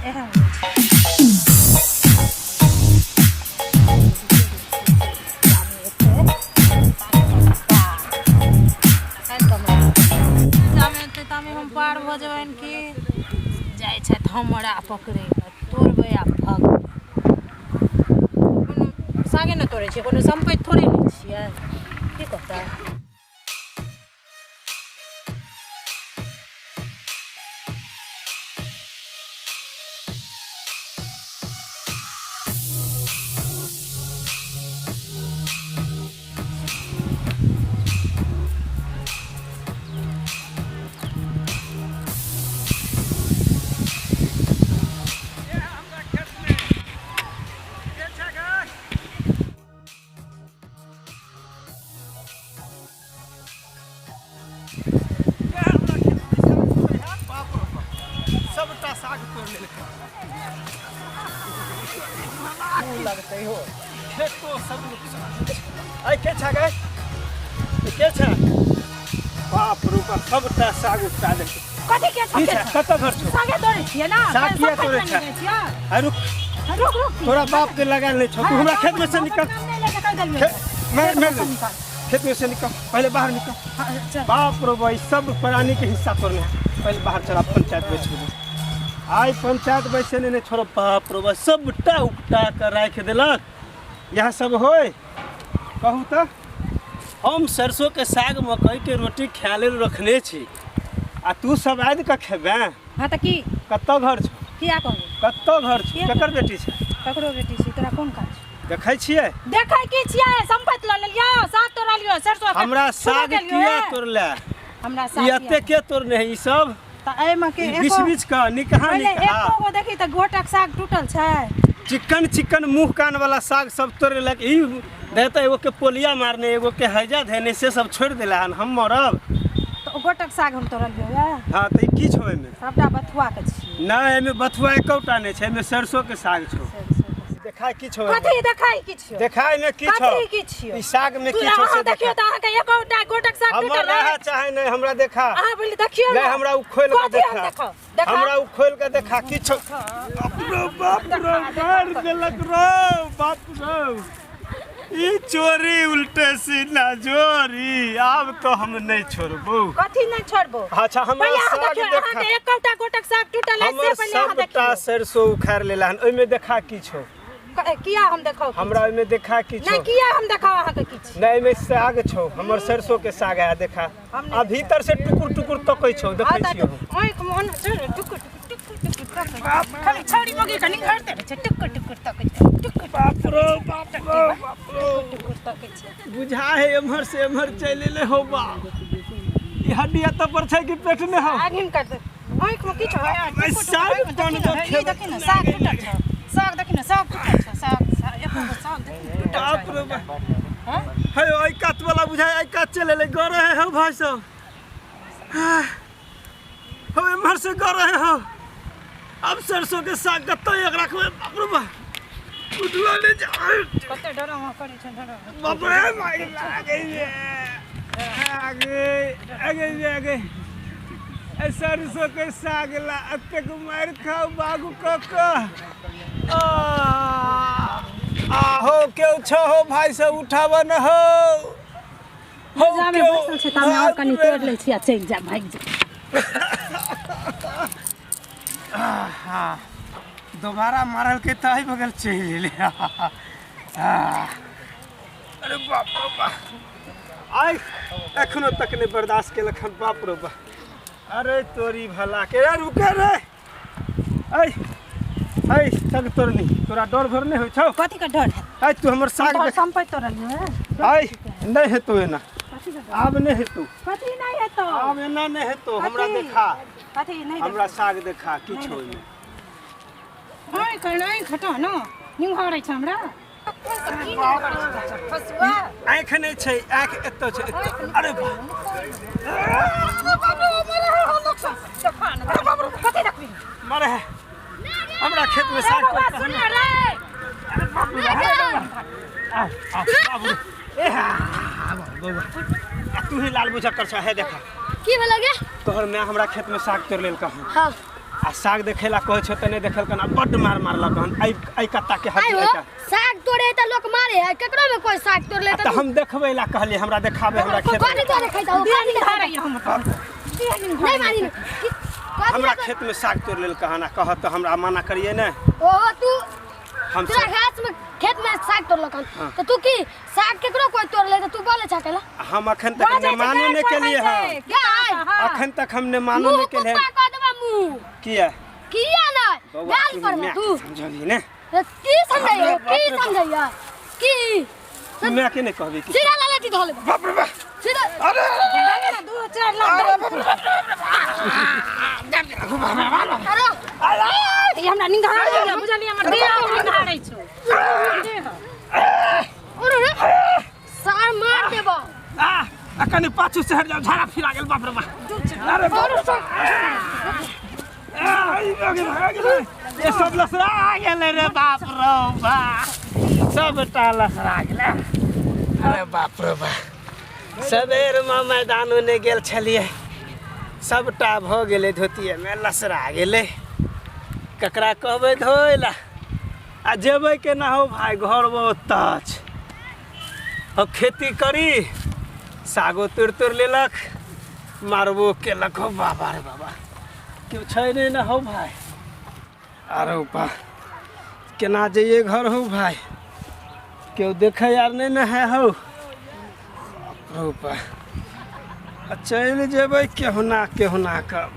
हम पार भ जबन कि जाय छै हमरा पकड़े तोड़बै आ भाग सागे न तोड़े छियै कोनो संपत्ति थोड़े लै छियै की कहता लगते हो खेतो सब आई के छा गए के छा बाप रे बाप सबटा साग उपटा दे कथि के छ कत घर छ सागे तोड़े छियै ना साग किया तोड़े छ रुक रुक तोरा बाप के लगा ले छ तू हमरा खेत में से निकल मैं खेत में से निकल पहले बाहर निकल बाप रे भाई सब प्राणी के हिस्सा तोड़ने पहले बाहर चला पंचायत में छोड़ आई पंचायत बैसे ने छोड़ बाप रे सबटा उपटा कर राख देलक यह सब होय कहू तो हम सरसों के साग मकई के रोटी खाय ले रखने छी आ तू सब आदि का खेबे हां त की कत्तो घर छ किया कहू कत्तो घर छ केकर बेटी छ ककरो बेटी छी तोरा कोन काज देखै छियै देखै की छियै संपत्ति ल लेलियो साग तोड़ा लियो सरसों हमरा साग किया तोड़ले हमरा साग एते के तोड़ने है ई सब त ए में के बीच बीच का निकहा निकहा एको गो देखी त गोटक साग टूटल छै चिकन चिकन मुंह कान वाला साग सब तोड़ लक ई देता एगो के पोलिया मारने एगो के हैजा देने से सब छोड़ देला हम मरब तो गोटक साग हम तोड़ लियो हां त ई की छौ एमे सबटा बथुआ के छी नै एमे बथुआ एकौटा नै छै एमे सरसों के साग छौ देखाय की छौ कथि देखाय की छियो देखाय में की छौ कथि की छियो ई साग में की छौ से देखियो त अहाँ के एकौटा गोटक साग टूटल हमरा रहा चाहे नै हमरा देखा अहाँ बोली देखियो नै हमरा उ खोल के देखा हमरा उ खोल के देखा की छौ बाप रे मार देलक रो बाप रे ई चोरी उल्टे सीना जोरी अब तो हम नहीं छोड़बो कथि नहीं छोड़बो अच्छा हमरा साग देखा अहाँ के एकौटा गोटक साग टूटल है से पहले अहाँ देखियो सबटा सरसों उखाड़ लेला ओइ में देखा की छौ किया हम देखाओ हमरा ओइ में देखा की छौ नहीं किया हम देखाओ अहाँ के की छी नहीं में साग छौ हमर सरसों के साग है देखा आ भीतर से टुकुर टुकुर तकै छौ देखै छियो ओइ मन टुकुर टुकुर खाली छौरी मगे कनी हरते छै टुकुर टुकुर तकै छै टुकुर बाप रे बाप रे टुकुर तकै छै बुझा है एमहर से एमहर चले ले हो बा ई हड्डिया त पर छै कि पेट में हो आगिन कर दे आंख में की छ साग बन दो देखि न साग टूटल छ साग देखि न साग टूटल छ साग एको साग देखि बाप रे बाप हां हे ओइ कात वाला बुझाय आई कात चले ले ग रहे हो भाई सब हो एमहर से ग रहे हो अब सरसों के साग कत्तो एक रखबे बाप रे बाप उठला ले जा कते डरमा करै छ डर बाप रे माई लागे ये आगे आगे ए सरसों के साग ला अतक मार खाओ बागु कक्का हो क्यों छो हो भाई से उठावा न हो हो के बसल छै तामे और कनी तोड़ ले छी आ चल जा भाग जा हां दोबारा मारल के ताई बगल चल ले अरे बाप रे बाप आई एखनो तक ने बर्दाश्त के लखन बाप रे बाप अरे तोरी भला के रुके रे आई आई तक तोरनी तोरा डर भर नहीं हो छौ कथि का डर है आई तू हमर साग संपत्ति तोड़ लियो है आई नहीं है तो एना आब नहीं है तू कथि नहीं है तो आब एना नहीं है तो हमरा देखा कथि नहीं हमरा साग देखा की छौ में ओइ कनै खटा न निंघारै छ हमरा फसुआ आँख नहीं छै आँख एतो छै अरे कथि देखबी मारे हमरा खेत में साग सुन रे तू ही लाल बुझा कर है देखा की भेल गे तोहर मैं हमरा खेत में साग तोड़ लेल कहूं हां आ साग देखेला कहे छ त नहीं देखल कना बड मार मारलक हन आई कत्ता के आई हट हो साग तोड़े त लोग मारे है केकरो में कोई साग तोड़ ले त हम देखबै ला कहली हमरा देखाबे हमरा खेत कोनी तोड़े खाइ जाओ बिहानी घर आई हम नहीं मानी हमरा खेत में साग तोड़ लेल कहना कह त हमरा मना करिए न ओ तू हम तेरा घास में खेत में साग तोड़ लकन तो तू की साग केकरो कोई तोड़ ले तो तू बोले छकेला हम अखन तक ने मानो ने के लिए हां अखन तक हमने मानो ने के लिए कह देबा मुंह किया किया ना गाल पर में तू समझली ने की समझैया की मैं के नहीं कहबी की सीधा ला लेती धोले बाप रे बाप सीधा अरे 2-4 लाख अरे ये हमरा निंगाड़ बुझली हमर देह निंगाड़ै छौ अरे सार मार देबो अकनी पाछू से हट जाओ झाड़ा फिरा गेल बाप रे बाप अरे बाप रे बाप ये सब लसरा गेले रे बाप रे बाप सब लसरा गेले अरे बाप रे बाप सबेर में मैदान ने गेल छलिए सबटा भ गेले धोतिए में लसरा गेले ककरा कहबै धोइला आ जेबै के ना हो भाई घर बहुत ताच अब खेती करी सागो तोड़ लेलक मारबो केलक हो बाबा रे बाबा क्यों छै नहीं ना हो भाई अरे बा केना जाइए घर हो भाई क्यों देखे यार नहीं ना है हो चल जेबै केहुना केहुना कर